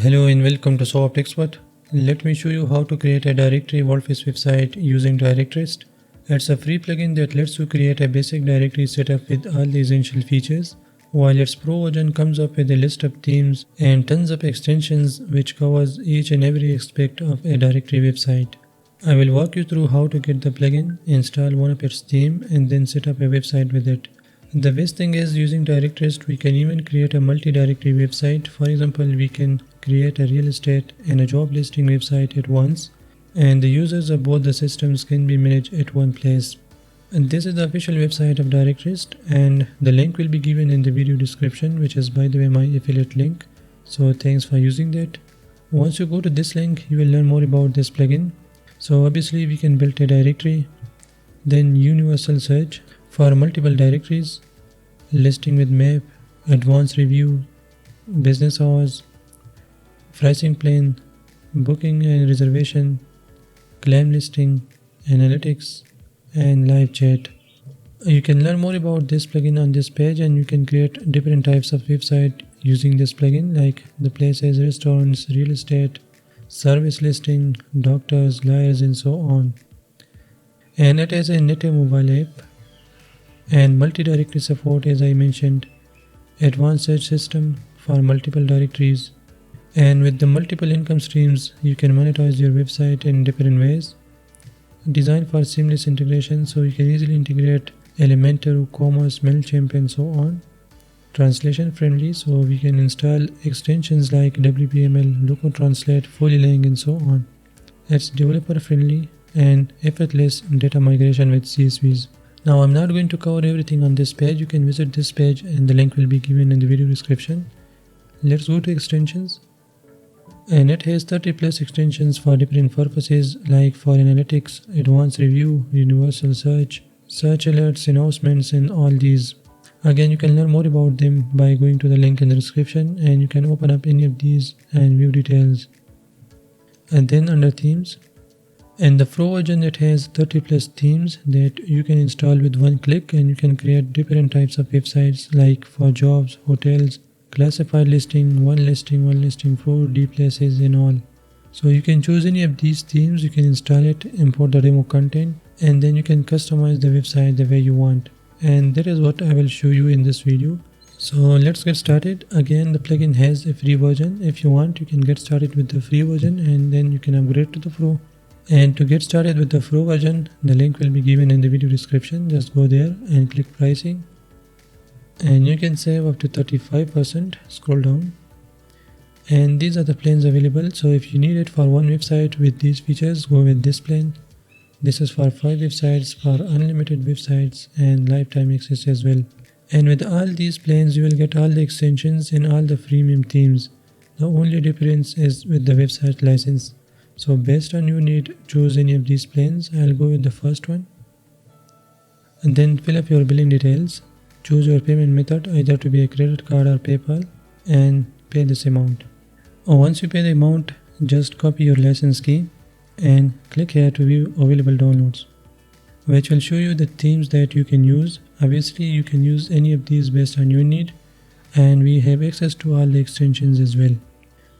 Hello and welcome to softexpert. Let me show you how to create a directory WordPress website using Directorist. It's a free plugin that lets you create a basic directory setup with all the essential features, while its pro version comes up with a list of themes and tons of extensions which covers each and every aspect of a directory website. I will walk you through how to get the plugin, install one of its theme, and then set up a website with it. The best thing is using Directorist, we can even create a multi-directory website. For example, we can create a real estate and a job listing website at once, and the users of both the systems can be managed at one place. And this is the official website of Directorist, and the link will be given in the video description, which is by the way my affiliate link. So thanks for using that. Once you go to this link, you will learn more about this plugin. So obviously we can build a directory, then universal search for multiple directories, listing with map, advanced review, business hours, pricing plan, booking and reservation, claim listing, analytics, and live chat. You can learn more about this plugin on this page, and you can create different types of website using this plugin, like the places, restaurants, real estate, service listing, doctors, lawyers, and so on. And it has a native mobile app and multi-directory support, as I mentioned, advanced search system for multiple directories, and with the multiple income streams you can monetize your website in different ways. Designed for seamless integration, so you can easily integrate Elementor, WooCommerce, MailChimp, and so on. Translation friendly, so we can install extensions like WPML, Local Translate, Fullylang, and so on. It's developer friendly and effortless data migration with CSVs. Now I'm not going to cover everything on this page. You can visit this page and the link will be given in the video description. Let's go to extensions. And it has 30 plus extensions for different purposes, like for analytics, advanced review, universal search, search alerts, announcements, and all these. Again, you can learn more about them by going to the link in the description, and you can open up any of these and view details. And then under themes, and the pro version, it has 30 plus themes that you can install with one click, and you can create different types of websites, like for jobs, hotels, classified listing, one listing pro, deep places, and all. So you can choose any of these themes, you can install it, import the demo content, and then you can customize the website the way you want. And that is what I will show you in this video. So let's get started. Again, the plugin has a free version. If you want, you can get started with the free version and then you can upgrade to the pro. And to get started with the pro version, the link will be given in the video description. Just go there and click pricing, and you can save up to 35%. Scroll down, and these are the plans available. So if you need it for one website with these features, go with this plan. This is for 5 websites, for unlimited websites, and lifetime access as well. And with all these plans, you will get all the extensions and all the freemium themes. The only difference is with the website license. So based on your need, choose any of these plans. I'll go with the first one. And then fill up your billing details. Choose your payment method, either to be a credit card or PayPal, and pay this amount. Once you pay the amount, just copy your license key and click here to view available downloads, which will show you the themes that you can use. Obviously, you can use any of these based on your need, and we have access to all the extensions as well.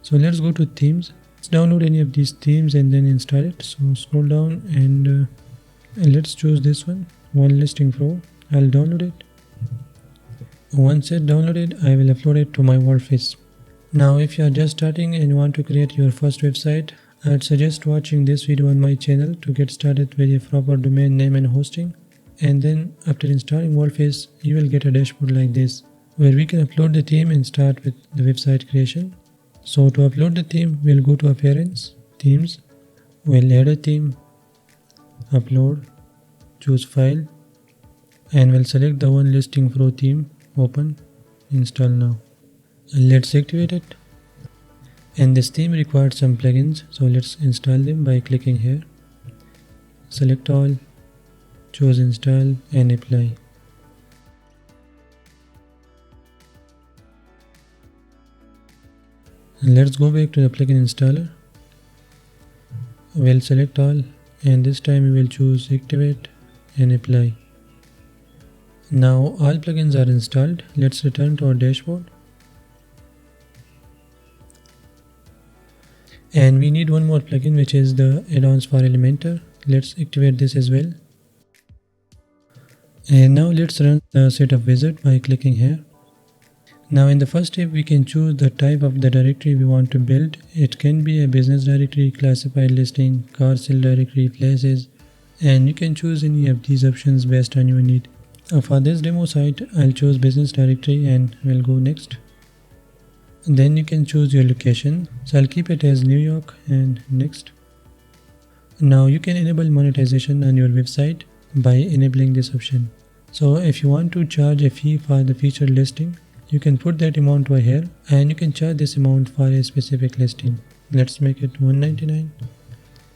So let's go to themes. Let's download any of these themes and then install it. So scroll down and let's choose this one, One Listing Pro. I'll download it. Once it's downloaded, I will upload it to my WordPress. Now if you are just starting and want to create your first website, I'd suggest watching this video on my channel to get started with a proper domain name and hosting. And then after installing WordPress, you will get a dashboard like this, where we can upload the theme and start with the website creation. So to upload the theme, we'll go to Appearance, Themes, we'll add a theme, upload, choose File, and we'll select the One Listing Pro theme, open, install now. And let's activate it. And this theme requires some plugins, so let's install them by clicking here. Select all, choose install and apply. And let's go back to the plugin installer. We'll select all, and this time we will choose activate and apply. Now all plugins are installed. Let's return to our dashboard. And we need one more plugin, which is the add-ons for Elementor. Let's activate this as well. And now let's run the setup wizard by clicking here. Now in the first step, we can choose the type of the directory we want to build. It can be a business directory, classified listing, car sale directory, places, and you can choose any of these options based on your need. For this demo site, I'll choose business directory and we'll go next. Then you can choose your location. So I'll keep it as New York and next. Now you can enable monetization on your website by enabling this option. So if you want to charge a fee for the featured listing, you can put that amount over here and you can charge this amount for a specific listing. Let's make it $199.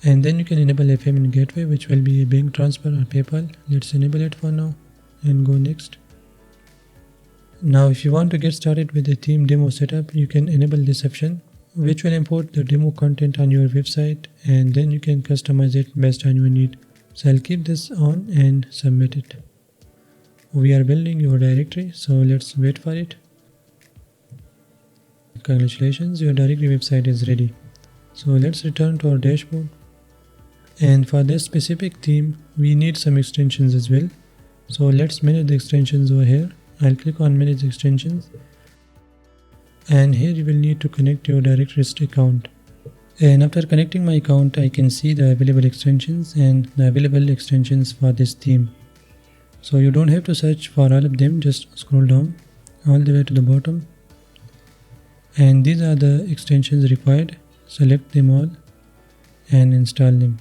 And then you can enable a payment gateway, which will be a bank transfer or PayPal. Let's enable it for now and go next. Now if you want to get started with the theme demo setup, you can enable this option, which will import the demo content on your website, and then you can customize it based on your need. So I'll keep this on and submit it. We are building your directory, so let's wait for it. Congratulations, your directory website is ready. So let's return to our dashboard. And for this specific theme, we need some extensions as well. So let's manage the extensions over here. I'll click on manage extensions. And here you will need to connect your Directorist account. And after connecting my account, I can see the available extensions and the available extensions for this theme. So you don't have to search for all of them, just scroll down all the way to the bottom. And these are the extensions required. Select them all and install them.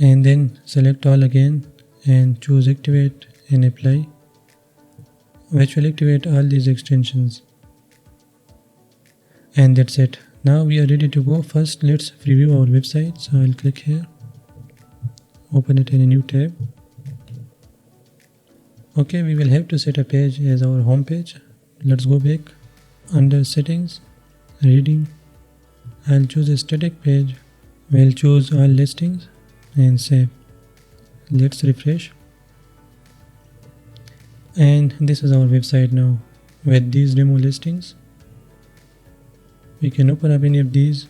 And then select all again and choose activate and apply, which will activate all these extensions. And that's it. Now we are ready to go. First, let's preview our website. So I'll click here, open it in a new tab. Okay, we will have to set a page as our home page. Let's go back. Under settings, reading, I'll choose a static page. We'll choose all listings and save. Let's refresh. And this is our website now with these demo listings. We can open up any of these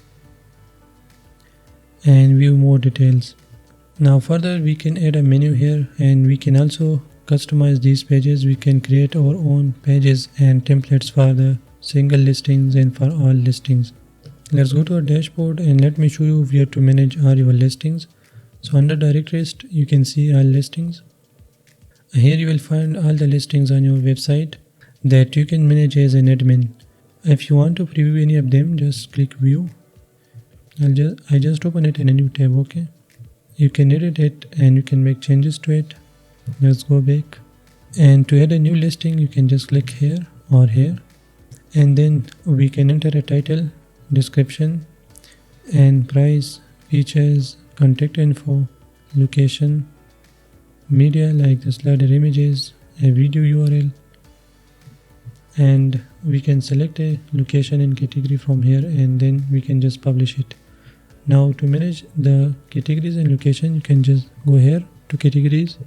and view more details. Now further, we can add a menu here, and we can also customize these pages. We can create our own pages and templates for the single listings and for all listings. Let's go to our dashboard and let me show you where to manage all your listings. So under Directorist, you can see all listings. Here you will find all the listings on your website that you can manage as an admin. If you want to preview any of them, just click view. I just open it in a new tab. Okay, you can edit it and you can make changes to it. Let's go back, and to add a new listing, you can just click here or here, and then we can enter a title, description, and price, features, contact info, location, media like the slider images, a video URL, and we can select a location and category from here, and then we can just publish it. Now to manage the categories and location, you can just go here to categories,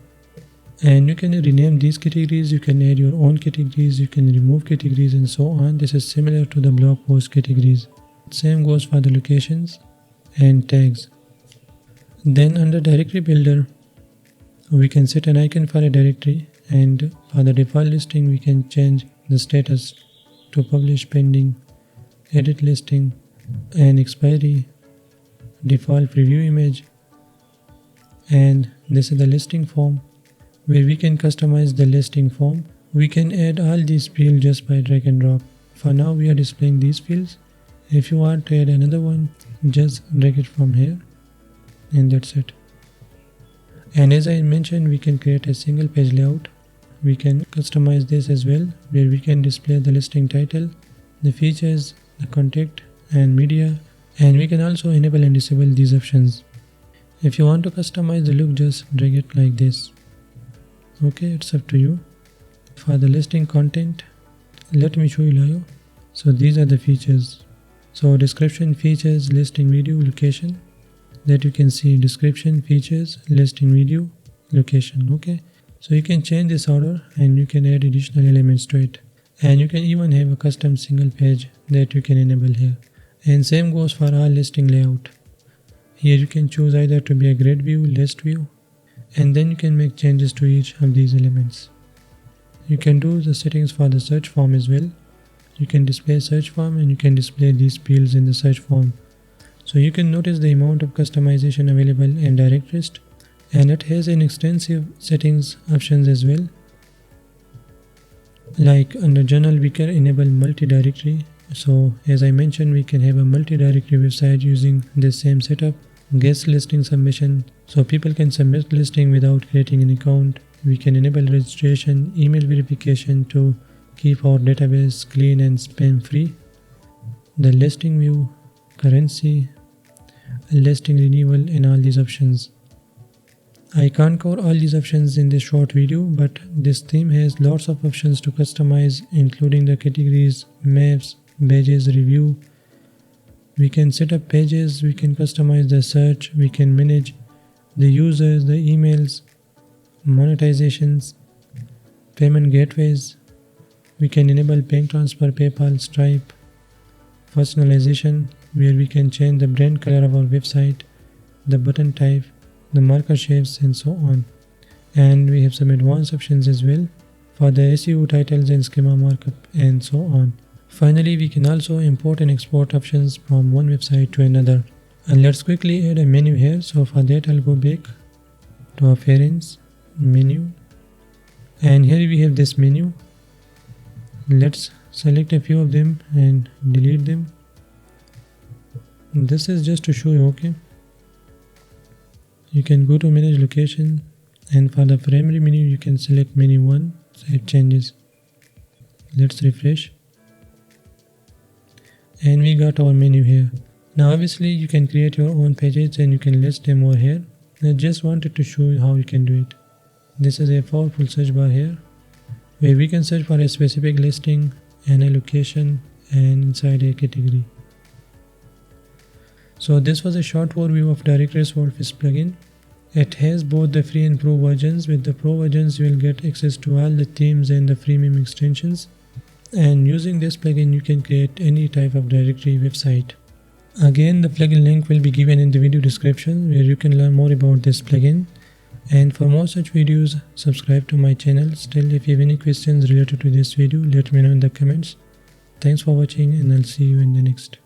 and you can rename these categories. You can add your own categories, you can remove categories, and so on. This is similar to the blog post categories. Same goes for the locations and tags. Then under directory builder, we can set an icon for a directory, and for the default listing, we can change the status to publish pending, edit listing, and expiry, default preview image. And this is the listing form, where we can customize the listing form. We can add all these fields just by drag and drop. For now, we are displaying these fields. If you want to add another one, just drag it from here, and that's it. And as I mentioned, we can create a single page layout. We can customize this as well, where we can display the listing title, the features, the contact, and media, and we can also enable and disable these options. If you want to customize the look, just drag it like this. Okay, it's up to you. For the listing content, let me show you live. So these are the features. So description, features, listing video, location. That you can see description, features, listing video, location. Okay, So you can change this order and you can add additional elements to it. And you can even have a custom single page that you can enable here. And same goes for our listing layout. Here you can choose either to be a grid view, list view, and then you can make changes to each of these elements. You can do the settings for the search form as well. You can display search form and you can display these fields in the search form. So you can notice the amount of customization available in Directorist, and it has an extensive settings options as well. Like under general we can enable multi-directory. So as I mentioned, we can have a multi-directory website using this same setup. Guest listing submission, so people can submit listing without creating an account. We can enable registration, email verification to keep our database clean and spam free. The listing view, currency, listing renewal, and all these options. I can't cover all these options in this short video, but this theme has lots of options to customize, including the categories, maps, badges, review. We can set up pages, we can customize the search, we can manage the users, the emails, monetizations, payment gateways. We can enable bank transfer, PayPal, Stripe, personalization, where we can change the brand color of our website, the button type, the marker shapes, and so on. And we have some advanced options as well for the SEO titles and schema markup and so on. Finally, we can also import and export options from one website to another. And let's quickly add a menu here. So for that, I'll go back to Appearance, Menu, and here we have this menu. Let's select a few of them and delete them. This is just to show you, okay? You can go to Manage Location, and for the primary menu, you can select Menu 1, Save Changes. Let's refresh. And we got our menu here. Now obviously you can create your own pages and you can list them over here. I just wanted to show you how you can do it. This is a powerful search bar here, where we can search for a specific listing and a location and inside a category. So this was a short overview of Directorist WordPress plugin. It has both the free and pro versions. With the pro versions you will get access to all the themes and the freemium extensions. And using this plugin you can create any type of directory website. Again, the plugin link will be given in the video description, where you can learn more about this plugin. And for more such videos, subscribe to my channel. Still, if you have any questions related to this video, let me know in the comments. Thanks for watching, and I'll see you in the next.